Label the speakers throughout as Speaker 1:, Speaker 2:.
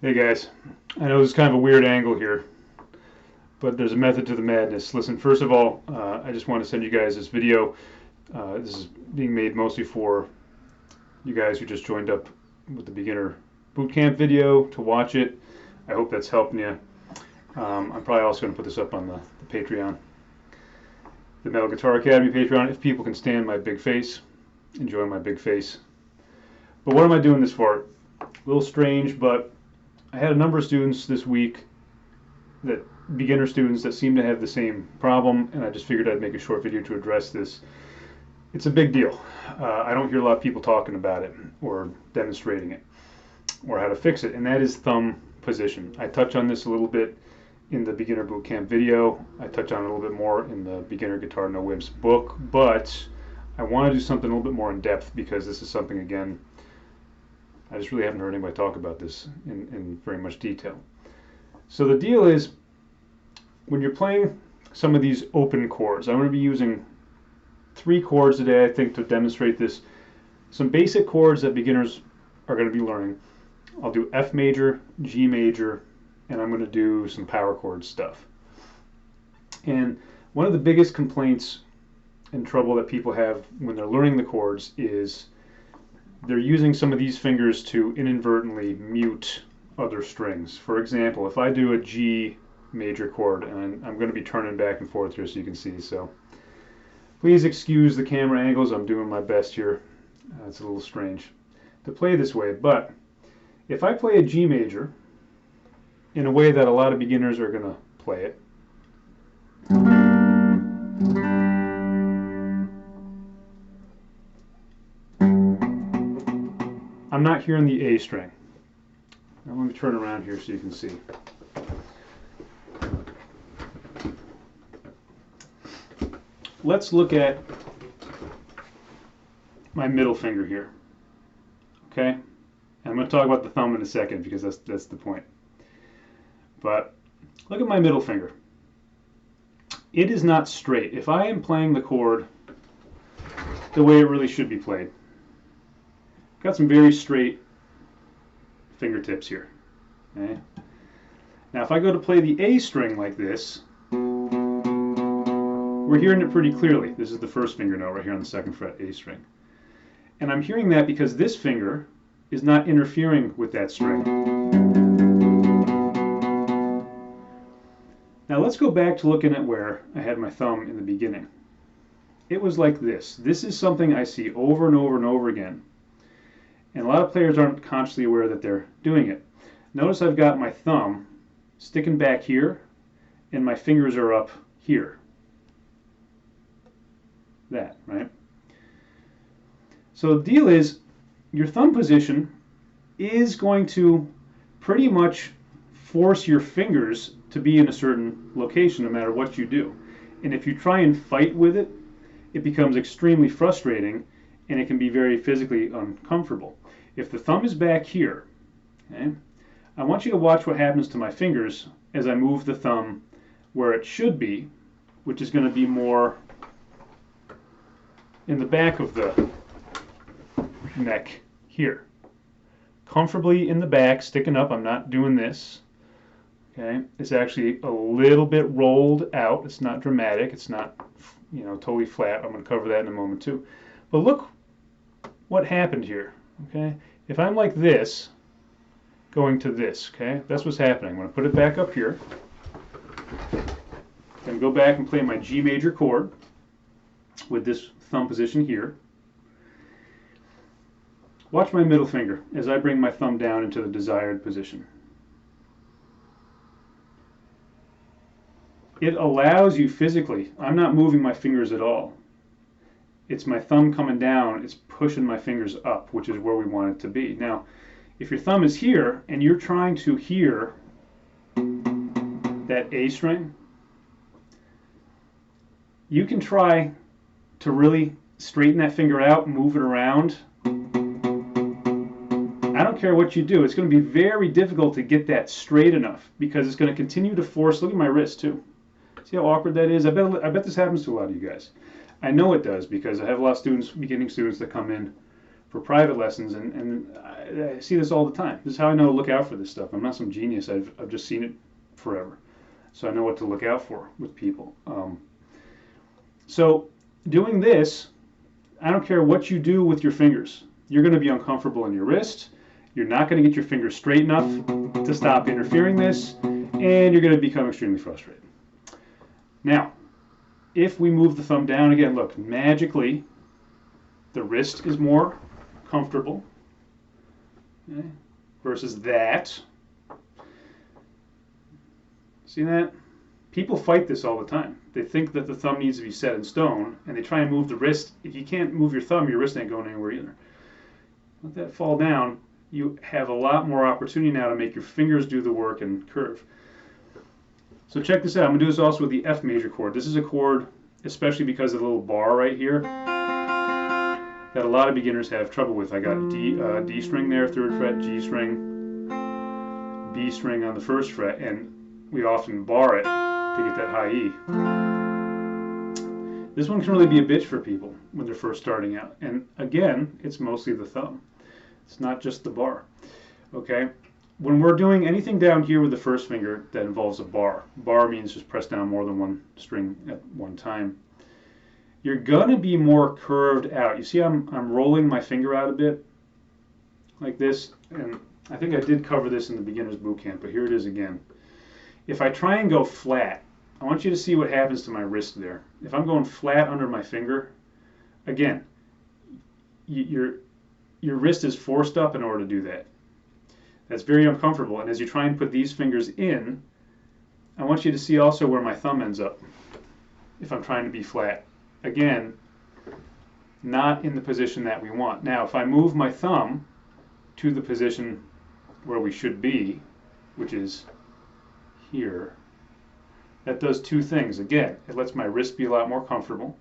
Speaker 1: Hey guys, I know this is kind of a weird angle here, but there's a method to the madness. Listen, first of all, I just want to send you guys this video. This is being made mostly for you guys who just joined up with the beginner bootcamp video to watch it. I hope that's helping you. I'm probably also going to put this up on the Patreon, the Metal Guitar Academy Patreon, if people can stand my big face, enjoy my big face. But what am I doing this for? A little strange, but I had a number of students this week, that beginner students, that seem to have the same problem, and I just figured I'd make a short video to address this. It's a big deal. I don't hear a lot of people talking about it or demonstrating it or how to fix it, and that is thumb position. I touch on this a little bit in the beginner bootcamp video. I touch on it a little bit more in the Beginner Guitar No Wimps book, but I want to do something a little bit more in depth because this is something, again, I just really haven't heard anybody talk about this in very much detail. So the deal is, when you're playing some of these open chords, I'm going to be using 3 chords today, I think, to demonstrate this. Some basic chords that beginners are going to be learning. I'll do F major, G major, and I'm going to do some power chord stuff. And one of the biggest complaints and trouble that people have when they're learning the chords is they're using some of these fingers to inadvertently mute other strings. For example, if I do a G major chord, and I'm going to be turning back and forth here so you can see, so please excuse the camera angles. I'm doing my best here. It's a little strange to play this way, but if I play a G major in a way that a lot of beginners are going to play it, I'm not hearing the A string. Now let me turn around here so you can see. Let's look at my middle finger here. Okay? And I'm going to talk about the thumb in a second because that's the point. But look at my middle finger. It is not straight. If I am playing the chord the way it really should be played, got some very straight fingertips here. Okay? Now if I go to play the A string like this, we're hearing it pretty clearly. This is the first finger note right here on the 2nd fret, A string. And I'm hearing that because this finger is not interfering with that string. Now let's go back to looking at where I had my thumb in the beginning. It was like this. This is something I see over and over and over again. And a lot of players aren't consciously aware that they're doing it. Notice I've got my thumb sticking back here, and my fingers are up here. That, right? So the deal is, your thumb position is going to pretty much force your fingers to be in a certain location no matter what you do. And if you try and fight with it, it becomes extremely frustrating, and it can be very physically uncomfortable. If the thumb is back here, okay, I want you to watch what happens to my fingers as I move the thumb where it should be, which is going to be more in the back of the neck here. Comfortably in the back, sticking up. I'm not doing this. Okay, it's actually a little bit rolled out. It's not dramatic. It's not, totally flat. I'm going to cover that in a moment too. But look what happened here. Okay, if I'm like this, going to this, okay, that's what's happening. I'm going to put it back up here, then go back and play my G major chord with this thumb position here. Watch my middle finger as I bring my thumb down into the desired position. It allows you physically, I'm not moving my fingers at all. It's my thumb coming down, it's pushing my fingers up, which is where we want it to be. Now, if your thumb is here and you're trying to hear that A string, you can try to really straighten that finger out, move it around. I don't care what you do, it's going to be very difficult to get that straight enough because it's going to continue to force. Look at my wrist too. See how awkward that is? I bet this happens to a lot of you guys. I know it does because I have a lot of students, beginning students, that come in for private lessons, and I see this all the time. This is how I know to look out for this stuff. I'm not some genius. I've just seen it forever, so I know what to look out for with people. So doing this, I don't care what you do with your fingers. You're going to be uncomfortable in your wrist. You're not going to get your fingers straight enough to stop interfering this, and you're going to become extremely frustrated. Now, if we move the thumb down again, look, magically, the wrist is more comfortable, okay, versus that. See that? People fight this all the time. They think that the thumb needs to be set in stone, and they try and move the wrist. If you can't move your thumb, your wrist ain't going anywhere either. Let that fall down. You have a lot more opportunity now to make your fingers do the work and curve. So check this out. I'm going to do this also with the F major chord. This is a chord, especially because of the little bar right here, that a lot of beginners have trouble with. I got D string there, 3rd fret, G string, B string on the 1st fret, and we often bar it to get that high E. This one can really be a bitch for people when they're first starting out. And again, it's mostly the thumb. It's not just the bar. Okay? When we're doing anything down here with the 1st finger that involves a bar, bar means just press down more than one string at one time, you're going to be more curved out. You see I'm rolling my finger out a bit like this, and I think I did cover this in the beginner's boot camp, but here it is again. If I try and go flat, I want you to see what happens to my wrist there. If I'm going flat under my finger, again, your wrist is forced up in order to do that. That's very uncomfortable. And as you try and put these fingers in, I want you to see also where my thumb ends up if I'm trying to be flat. Again, not in the position that we want. Now, if I move my thumb to the position where we should be, which is here, that does two things. Again, it lets my wrist be a lot more comfortable.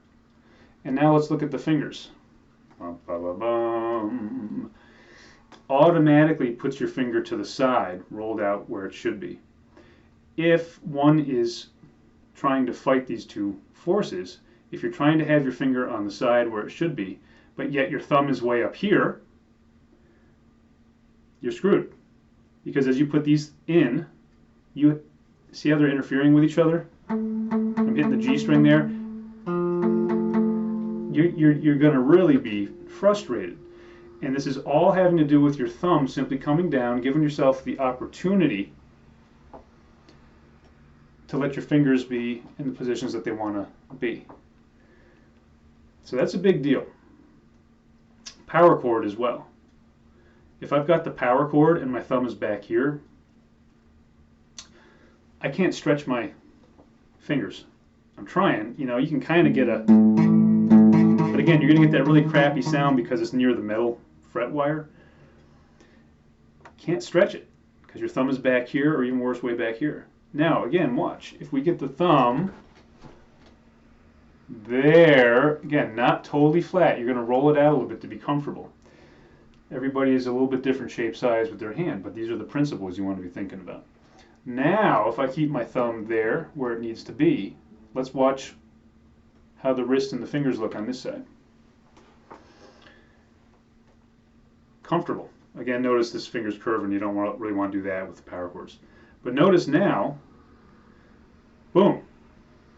Speaker 1: And now let's look at the fingers. Automatically puts your finger to the side, rolled out where it should be. If one is trying to fight these two forces, if you're trying to have your finger on the side where it should be, but yet your thumb is way up here, you're screwed. Because as you put these in, you see how they're interfering with each other? I'm hitting the G string there. You're going to really be frustrated. And this is all having to do with your thumb simply coming down, giving yourself the opportunity to let your fingers be in the positions that they want to be. So that's a big deal. Power chord as well. If I've got the power chord and my thumb is back here, I can't stretch my fingers. I'm trying, you know, you can kind of get a, but again, you're going to get that really crappy sound because it's near the metal fret wire. Can't stretch it because your thumb is back here, or even worse, way back here. Now, again, watch. If we get the thumb there, again, not totally flat, you're going to roll it out a little bit to be comfortable. Everybody is a little bit different shape size with their hand, but these are the principles you want to be thinking about. Now, if I keep my thumb there where it needs to be, let's watch how the wrist and the fingers look on this side. Comfortable. Again, notice this finger's curving. You don't really want to do that with the power chords. But notice now, boom,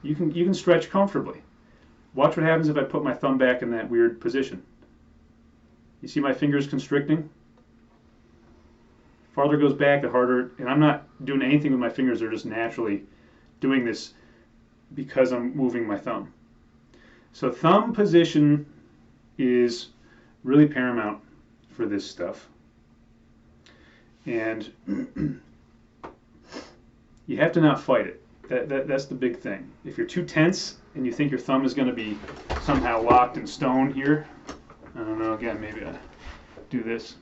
Speaker 1: you can stretch comfortably. Watch what happens if I put my thumb back in that weird position. You see my fingers constricting? Farther it goes back, the harder, and I'm not doing anything with my fingers, they're just naturally doing this because I'm moving my thumb. So thumb position is really paramount for this stuff. And you have to not fight it. That's the big thing. If you're too tense and you think your thumb is going to be somehow locked in stone here, I don't know, again, maybe I do this.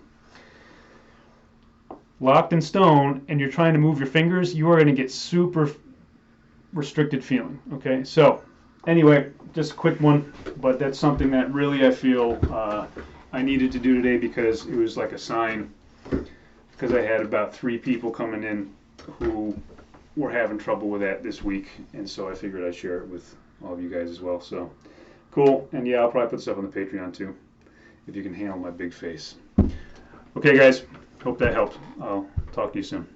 Speaker 1: Locked in stone, and you're trying to move your fingers, you are going to get super restricted feeling. Okay, so anyway, just a quick one, but that's something that really I feel I needed to do today because it was like a sign, because I had about 3 people coming in who were having trouble with that this week, and so I figured I'd share it with all of you guys as well. So cool, and yeah, I'll probably put stuff on the Patreon too. if you can handle my big face. Okay, guys, hope that helped. I'll talk to you soon.